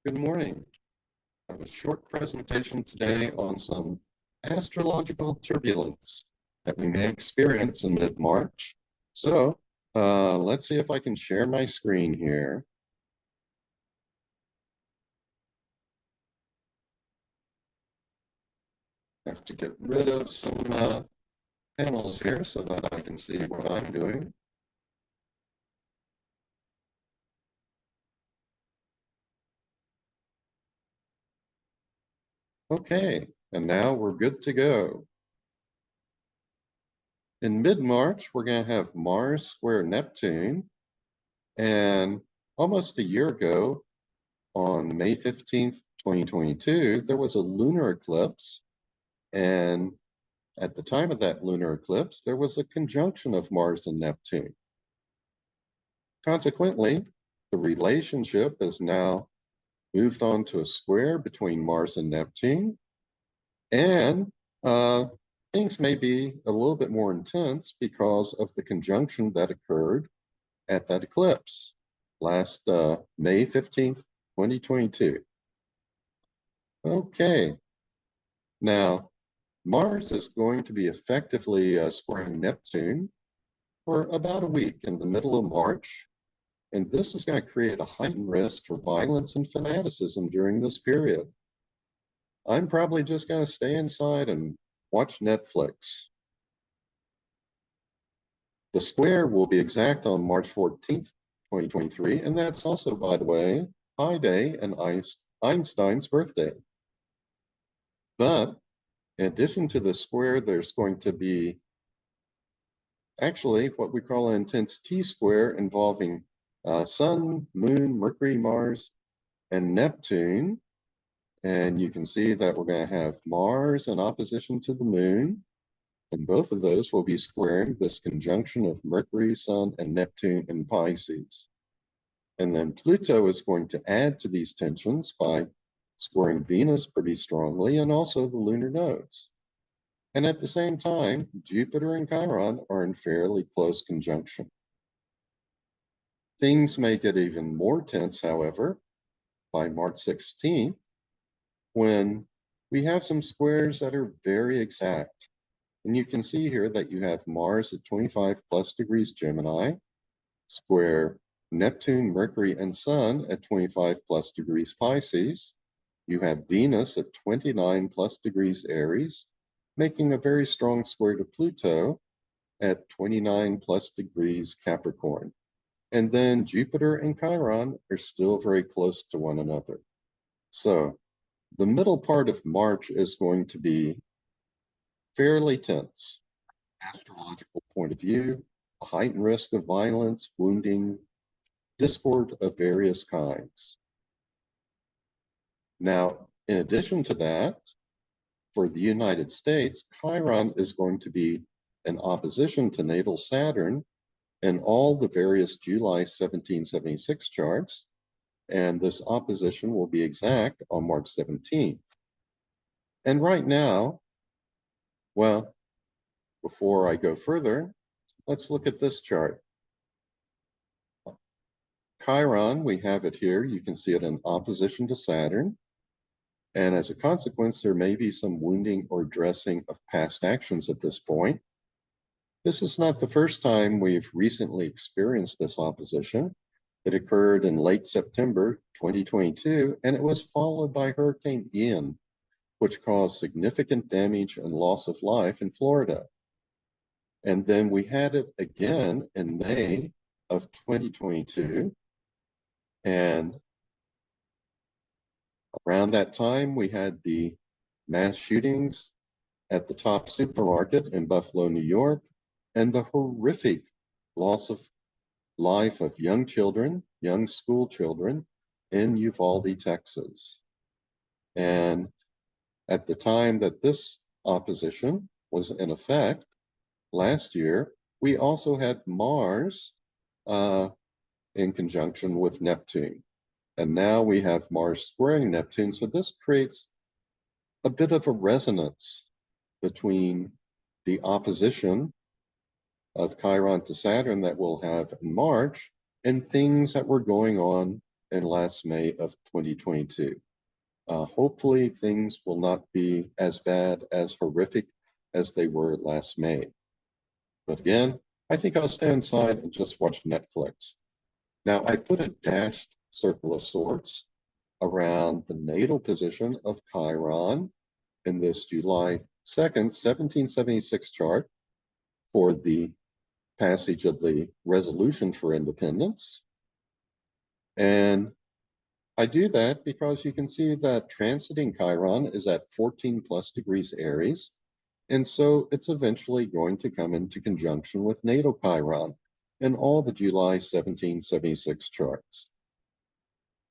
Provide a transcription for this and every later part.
Good morning. I have a short presentation today on some astrological turbulence that we may experience in mid-March. So let's see if I can share my screen here. I have to get rid of some panels here so that I can see what I'm doing. Okay, and now we're good to go. In mid-March, we're going to have Mars square Neptune. And almost a year ago, on May 15th, 2022, there was a lunar eclipse. And at the time of that lunar eclipse, there was a conjunction of Mars and Neptune. Consequently, the relationship is now moved on to a square between Mars and Neptune. And things may be a little bit more intense because of the conjunction that occurred at that eclipse last May 15th, 2022. Okay, now Mars is going to be effectively squaring Neptune for about a week in the middle of March, and this is going to create a heightened risk for violence and fanaticism during this period. I'm probably just going to stay inside and watch Netflix. The square will be exact on March 14th, 2023, and that's also, by the way, Pi Day and Einstein's birthday. But in addition to the square, there's going to be actually what we call an intense T-square involving Sun, Moon, Mercury, Mars, and Neptune. And you can see that we're going to have Mars in opposition to the Moon. And both of those will be squaring this conjunction of Mercury, Sun, and Neptune in Pisces. And then Pluto is going to add to these tensions by squaring Venus pretty strongly and also the lunar nodes. And at the same time, Jupiter and Chiron are in fairly close conjunction. Things may get even more tense, however, by March 16th, when we have some squares that are very exact. And you can see here that you have Mars at 25 plus degrees Gemini, square Neptune, Mercury, and Sun at 25 plus degrees Pisces. You have Venus at 29 plus degrees Aries, making a very strong square to Pluto at 29 plus degrees Capricorn. And then Jupiter and Chiron are still very close to one another. So the middle part of March is going to be fairly tense. Astrological point of view, a heightened risk of violence, wounding, discord of various kinds. Now, in addition to that, for the United States, Chiron is going to be in opposition to natal Saturn in all the various July 1776 charts, and this opposition will be exact on March 17th. And right now, well, before I go further, let's look at this chart. Chiron, we have it here. You can see it in opposition to Saturn. And as a consequence, there may be some wounding or dressing of past actions at this point. This is not the first time we've recently experienced this opposition. It occurred in late September 2022, and it was followed by Hurricane Ian, which caused significant damage and loss of life in Florida. And then we had it again in May of 2022. And around that time, we had the mass shootings at the Top supermarket in Buffalo, New York, and the horrific loss of life of young children, young school children in Uvalde, Texas. And at the time that this opposition was in effect last year, we also had Mars in conjunction with Neptune. And now we have Mars squaring Neptune. So this creates a bit of a resonance between the opposition of Chiron to Saturn that we'll have in March and things that were going on and last May of 2022. Hopefully things will not be as bad, as horrific as they were last May. But again, I think I'll stay inside and just watch Netflix. Now, I put a dashed circle of sorts around the natal position of Chiron in this July 2nd, 1776 chart for the passage of the Resolution for Independence. And I do that because you can see that transiting Chiron is at 14 plus degrees Aries. And so it's eventually going to come into conjunction with natal Chiron in all the July 1776 charts.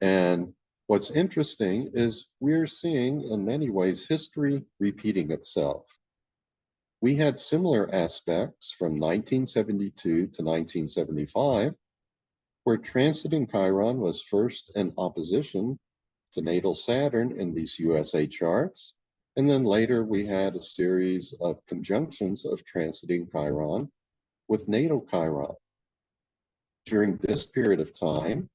And what's interesting is we're seeing in many ways history repeating itself. We had similar aspects from 1972 to 1975, where transiting Chiron was first in opposition to natal Saturn in these USA charts, and then later we had a series of conjunctions of transiting Chiron with natal Chiron. During this period of time,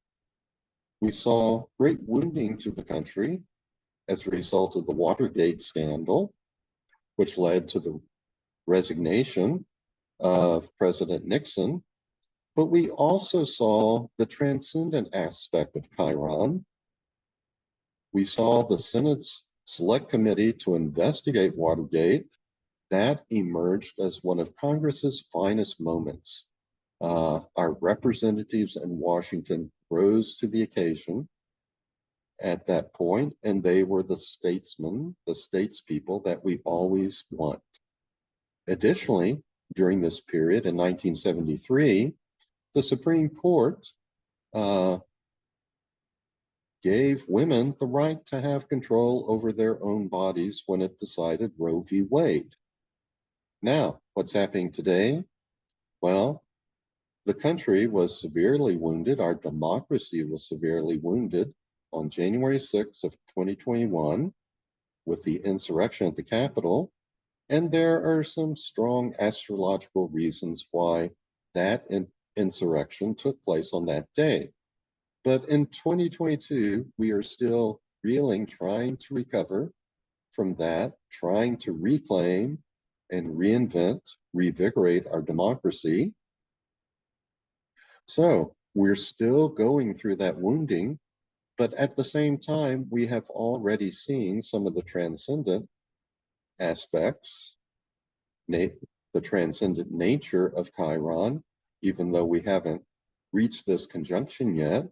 we saw great wounding to the country as a result of the Watergate scandal, which led to the resignation of President Nixon. But we also saw the transcendent aspect of Chiron. We saw the Senate's Select Committee to investigate Watergate. That emerged as one of Congress's finest moments. Our representatives in Washington rose to the occasion at that point, and they were the statesmen, the statespeople that we always want. Additionally, during this period in 1973, the Supreme Court gave women the right to have control over their own bodies when it decided Roe v. Wade. Now, what's happening today? Well, the country was severely wounded. Our democracy was severely wounded on January 6th of 2021 with the insurrection at the Capitol. And there are some strong astrological reasons why that insurrection took place on that day. But in 2022, we are still reeling, trying to recover from that, trying to reclaim and reinvent, revigorate our democracy. So we're still going through that wounding, but at the same time, we have already seen some of the transcendent aspects, the transcendent nature of Chiron, even though we haven't reached this conjunction yet.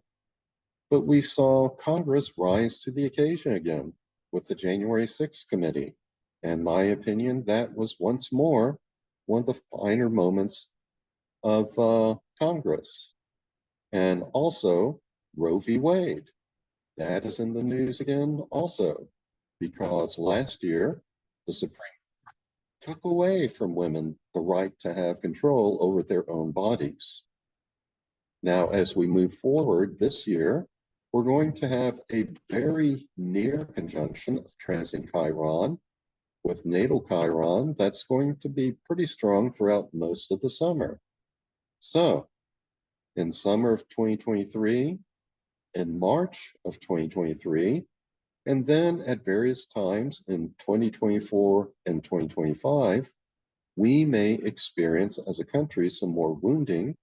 But we saw Congress rise to the occasion again with the January 6th committee. In my opinion, that was once more one of the finer moments of Congress. And also Roe v. Wade. That is in the news again also, because last year the Supreme Court took away from women the right to have control over their own bodies. Now, as we move forward this year, we're going to have a very near conjunction of transiting Chiron with natal Chiron that's going to be pretty strong throughout most of the summer. So, in summer of 2023, in March of 2023, and then at various times in 2024 and 2025, we may experience as a country some more wounding,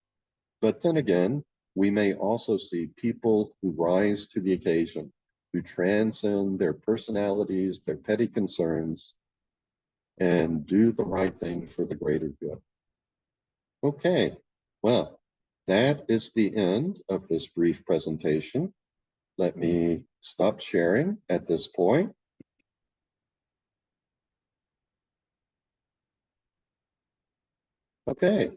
but then again, we may also see people who rise to the occasion, who transcend their personalities, their petty concerns, and do the right thing for the greater good. Okay, well, that is the end of this brief presentation. Let me stop sharing at this point. Okay,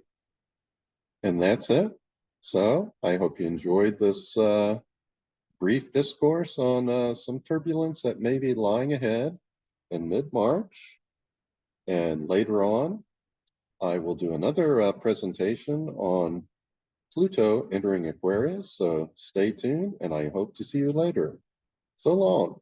and that's it. So I hope you enjoyed this brief discourse on some turbulence that may be lying ahead in mid-March. And later on, I will do another presentation on Pluto entering Aquarius. So stay tuned, and I hope to see you later. So long.